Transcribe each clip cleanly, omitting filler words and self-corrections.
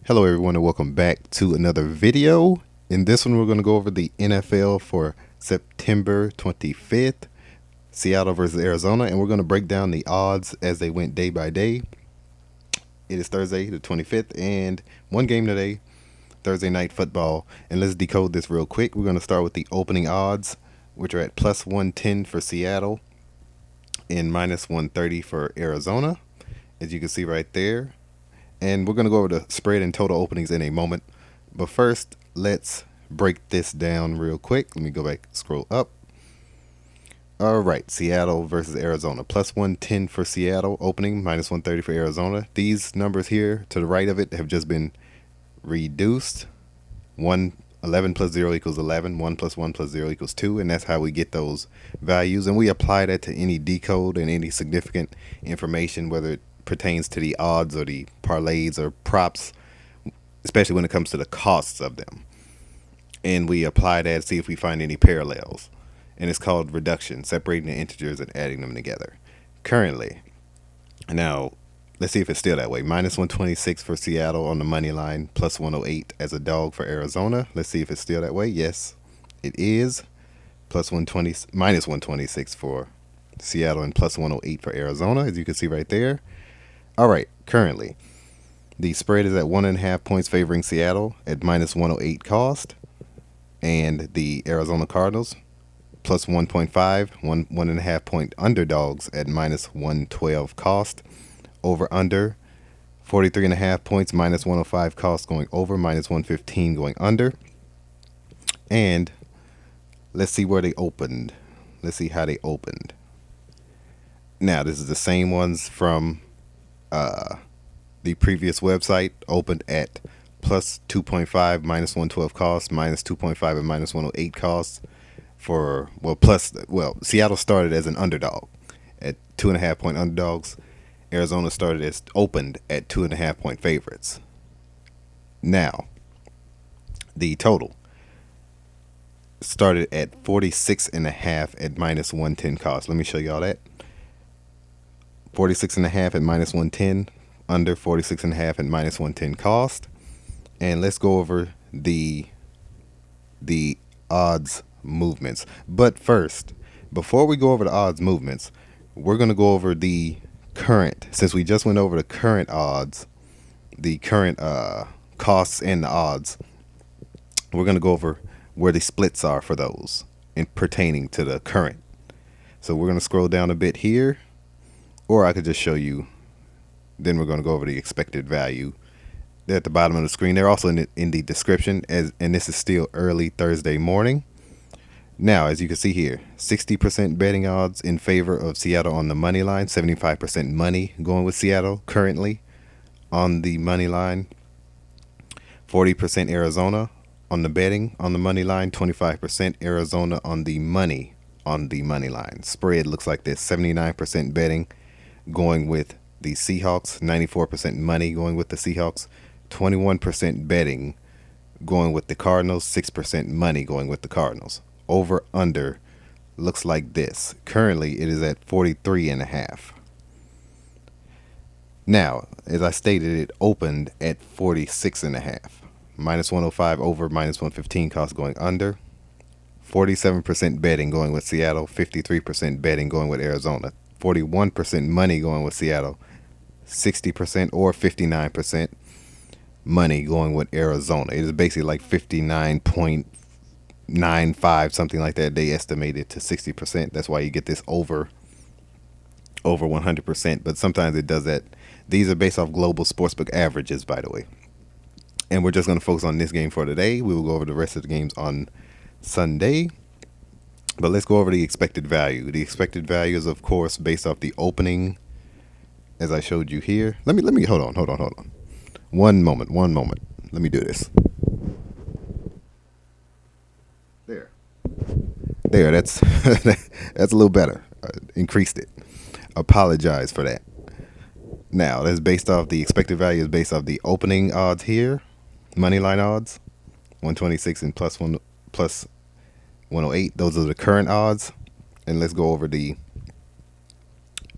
Hello everyone and welcome back to another video. In this one we're going to go over the NFL for September 25th, Seattle versus Arizona, and we're going to break down the odds as they went day by day. It is Thursday the 25th and one game today, Thursday night football, and let's decode this real quick. We're going to start with the opening odds, which are at plus 110 for Seattle and minus 130 for Arizona, as you can see right there. And we're going to go over the spread and total openings in a moment. But first, let's break this down real quick. Let me go back, scroll up. All right, Seattle versus Arizona. Plus 110 for Seattle opening, minus 130 for Arizona. These numbers here to the right of it have just been reduced. 11 plus 0 equals 11. 1 plus 1 plus 0 equals 2. And that's how we get those values. And we apply that to any decode and any significant information, whether it pertains to the odds or the parlays or props, especially when it comes to the costs of them. And we apply that, see if we find any parallels. And it's called reduction, separating the integers and adding them together. Currently, now let's see if it's still that way. Minus 126 for Seattle on the money line, plus 108 as a dog for Arizona. Let's see if it's still that way. Yes, it is. Plus 120, minus 126 for Seattle and plus 108 for Arizona, as you can see right there. All right, currently, the spread is at 1.5 points favoring Seattle at minus 108 cost, and the Arizona Cardinals plus 1.5, 1.5 point underdogs at minus 112 cost. Over under 43.5 points, minus 105 cost going over, minus 115 going under. And let's see where they opened. Let's see how they opened. Now, this is the same ones from the previous website. Opened at plus 2.5, minus 112 cost, minus 2.5 and minus 108 costs for, Seattle started as an underdog at 2.5 point underdogs. Arizona opened at 2.5 point favorites. Now, the total started at 46.5 at minus 110 cost. Let me show y'all that. 46.5 at minus 110, under 46.5 at minus 110 cost. And let's go over the odds movements. But first, before we go over the odds movements, we're going to go over the current, since we just went over the current odds, the current costs and the odds. We're going to go over where the splits are for those in pertaining to the current. So we're going to scroll down a bit here. Or I could just show you. Then we're going to go over the expected value. They're at the bottom of the screen. They're also in the description. And this is still early Thursday morning. Now, as you can see here, 60% betting odds in favor of Seattle on the money line. 75% money going with Seattle currently on the money line. 40% Arizona on the betting on the money line. 25% Arizona on the money line. Spread looks like this. 79% betting going with the Seahawks, 94% money going with the Seahawks, 21% betting going with the Cardinals, 6% money going with the Cardinals. Over under looks like this. Currently it is at 43.5. Now, as I stated, it opened at 46.5. Minus 105 over, minus 115 cost going under. 47% betting going with Seattle, 53% betting going with Arizona. 41% money going with Seattle, 60% or 59% money going with Arizona. It is basically like 59.95, something like that. They estimated to 60%. That's why you get this over 100%. But sometimes it does that. These are based off global sportsbook averages, by the way. And we're just going to focus on this game for today. We will go over the rest of the games on Sunday. But let's go over the expected value. The expected value is, of course, based off the opening, as I showed you here. Let me hold on. One moment. Let me do this. There. That's that's a little better. Increased it. Apologize for that. Now, that's based off the expected value is based off the opening odds here, money line odds, 126 and plus 108. Those are the current odds. And let's go over the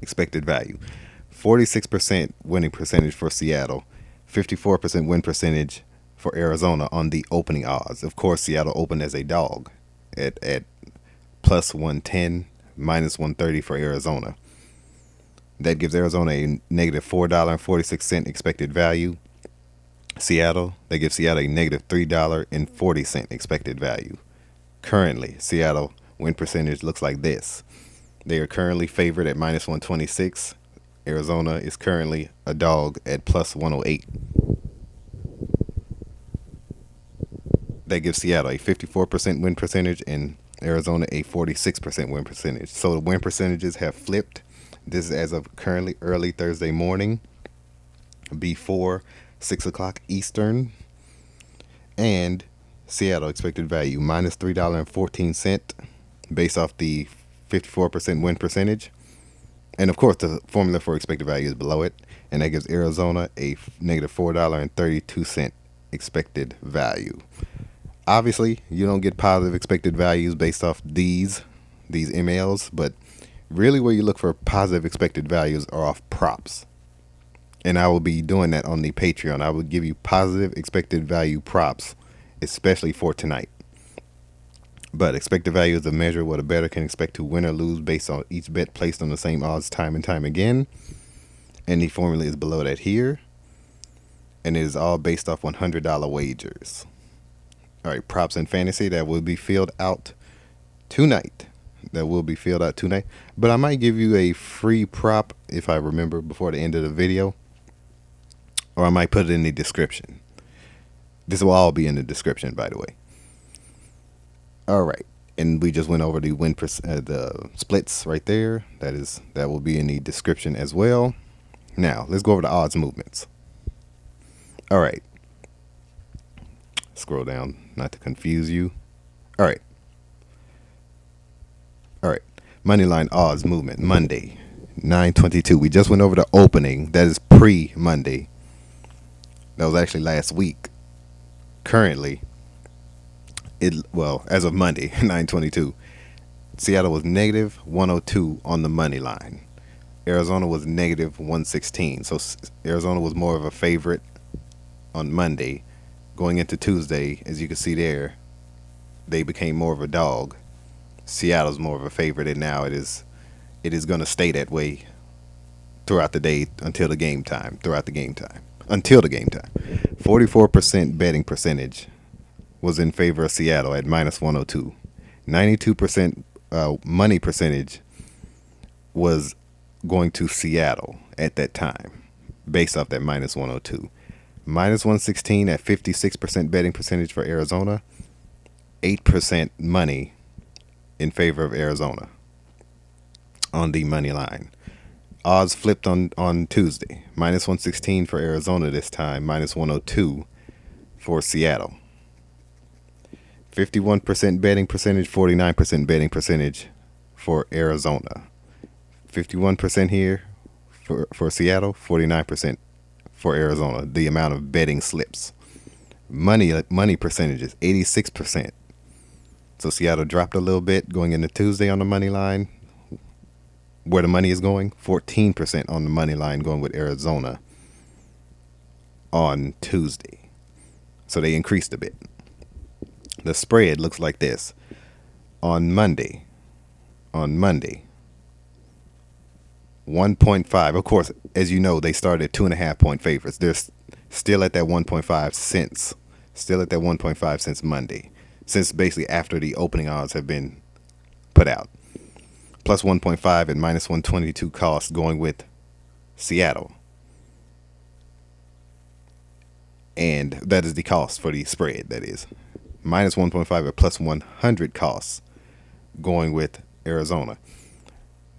expected value. 46% winning percentage for Seattle, 54% win percentage for Arizona on the opening odds. Of course, Seattle opened as a dog at plus 110, minus 130 for Arizona. That gives Arizona a negative $4.46 expected value. Seattle, they give Seattle a negative $3.40 expected value. Currently, Seattle win percentage looks like this. They are currently favored at minus 126. Arizona is currently a dog at plus 108. That gives Seattle a 54% win percentage and Arizona a 46% win percentage. So the win percentages have flipped. This is as of currently early Thursday morning before 6 o'clock Eastern. And Seattle expected value minus $3.14 based off the 54% win percentage. And of course, the formula for expected value is below it. And that gives Arizona a negative $4.32 expected value. Obviously, you don't get positive expected values based off these MLs, but really where you look for positive expected values are off props. And I will be doing that on the Patreon. I will give you positive expected value props, especially for tonight. But expected value is a measure of what a bettor can expect to win or lose based on each bet placed on the same odds time and time again. And the formula is below that here. And it is all based off $100 wagers. All right, props and fantasy, that will be filled out tonight. But I might give you a free prop if I remember before the end of the video. Or I might put it in the description. This will all be in the description, by the way. All right, and we just went over the the splits right there. That will be in the description as well. Now let's go over the odds movements. All right, scroll down not to confuse you. All right, moneyline odds movement Monday, 9/22. We just went over the opening. That is pre-Monday. That was actually last week. Currently, as of Monday, 9/22, Seattle was negative 102 on the money line. Arizona was negative 116. So Arizona was more of a favorite on Monday. Going into Tuesday, as you can see there, they became more of a dog. Seattle's more of a favorite, and now it is going to stay that way throughout the day until the game time. 44% betting percentage was in favor of Seattle at minus 102. 92% money percentage was going to Seattle at that time based off that minus 102. Minus 116 at 56% betting percentage for Arizona. 8% money in favor of Arizona on the money line. Odds flipped on Tuesday. Minus 116 for Arizona this time. Minus 102 for Seattle. 51% betting percentage, 49% betting percentage for Arizona. 51% here for Seattle, 49% for Arizona. The amount of betting slips. Money percentages, 86%. So Seattle dropped a little bit going into Tuesday on the money line. Where the money is going, 14% on the money line going with Arizona on Tuesday. So they increased a bit. The spread looks like this. On Monday, 1.5. Of course, as you know, they started 2.5 point favorites. They're still at that 1.5 cents. Still at that 1.5 cents Monday. Since basically after the opening odds have been put out. Plus 1.5 at minus 122 cost going with Seattle. And that is the cost for the spread, that is. Minus 1.5 at plus 100 costs going with Arizona.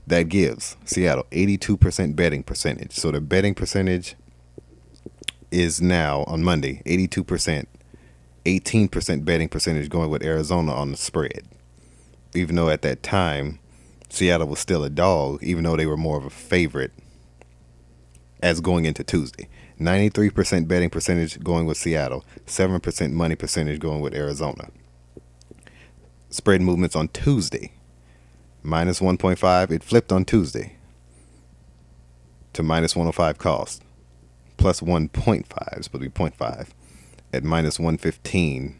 That gives Seattle 82% betting percentage. So the betting percentage is now on Monday 82%, 18% betting percentage going with Arizona on the spread. Even though at that time Seattle was still a dog, even though they were more of a favorite as going into Tuesday. 93% betting percentage going with Seattle, 7% money percentage going with Arizona. Spread movements on Tuesday. Minus 1.5, it flipped on Tuesday to minus 105 cost. plus 1.5, supposed to be 0.5, at minus 115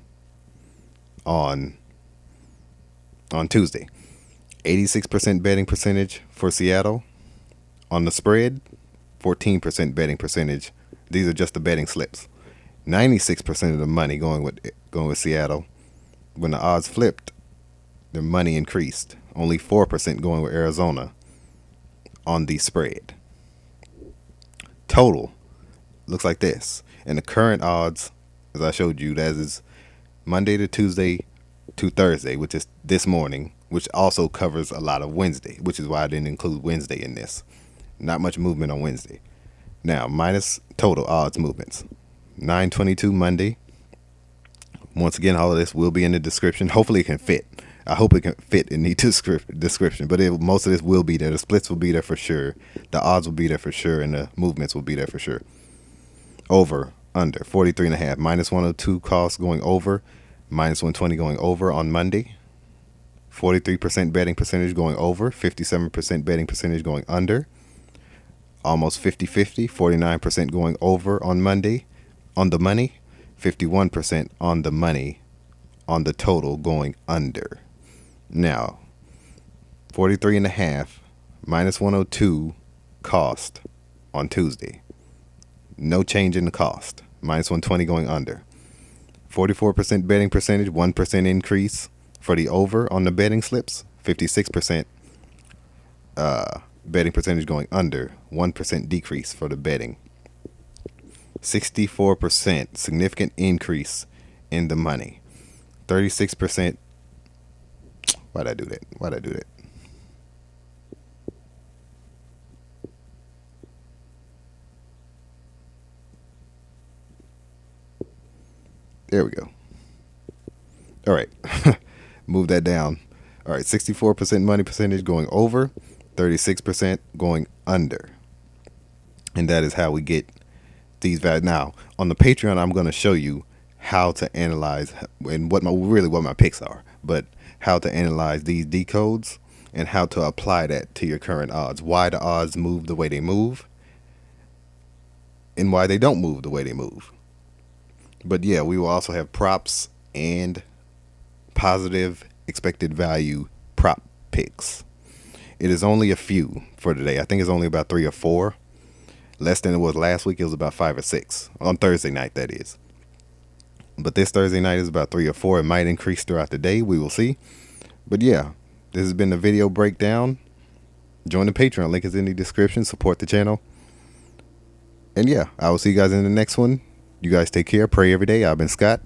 on Tuesday. 86% betting percentage for Seattle on the spread, 14% betting percentage. These are just the betting slips. 96% of the money going with Seattle. When the odds flipped, the money increased. Only 4% going with Arizona on the spread. Total looks like this. And the current odds, as I showed you, that is Monday to Tuesday to Thursday, which is this morning, which also covers a lot of Wednesday, which is why I didn't include Wednesday in this. Not much movement on Wednesday. Now, minus total odds movements. 9/22 Monday. Once again, all of this will be in the description. Hopefully it can fit. I hope it can fit in the description, but most of this will be there. The splits will be there for sure. The odds will be there for sure, and the movements will be there for sure. Over, under, 43.5. Minus 102 cost going over. Minus 120 going over on Monday. 43% betting percentage going over. 57% betting percentage going under. Almost 50-50. 49% going over on Monday. On the money. 51% on the money. On the total going under. Now, 43.5 minus 102 cost on Tuesday. No change in the cost. Minus 120 going under. 44% betting percentage, 1% increase for the over on the betting slips. 56% betting percentage going under. 1% decrease for the betting. 64% significant increase in the money. 36%. Why'd I do that? There we go. All right. Move that down. All right. 64% money percentage going over. 36% going under. And that is how we get these values. Now, on the Patreon, I'm going to show you how to analyze and what my picks are, but how to analyze these decodes and how to apply that to your current odds. Why the odds move the way they move and why they don't move the way they move. But yeah, we will also have props and positive expected value prop picks. It is only a few for today. I think it's only about 3 or 4. Less than it was last week. It was about 5 or 6 on Thursday night, that is. But this Thursday night is about 3 or 4. It might increase throughout the day. We will see. But yeah, this has been the video breakdown. Join the Patreon. Link is in the description. Support the channel. And yeah, I will see you guys in the next one. You guys take care. Pray every day. I've been Scott.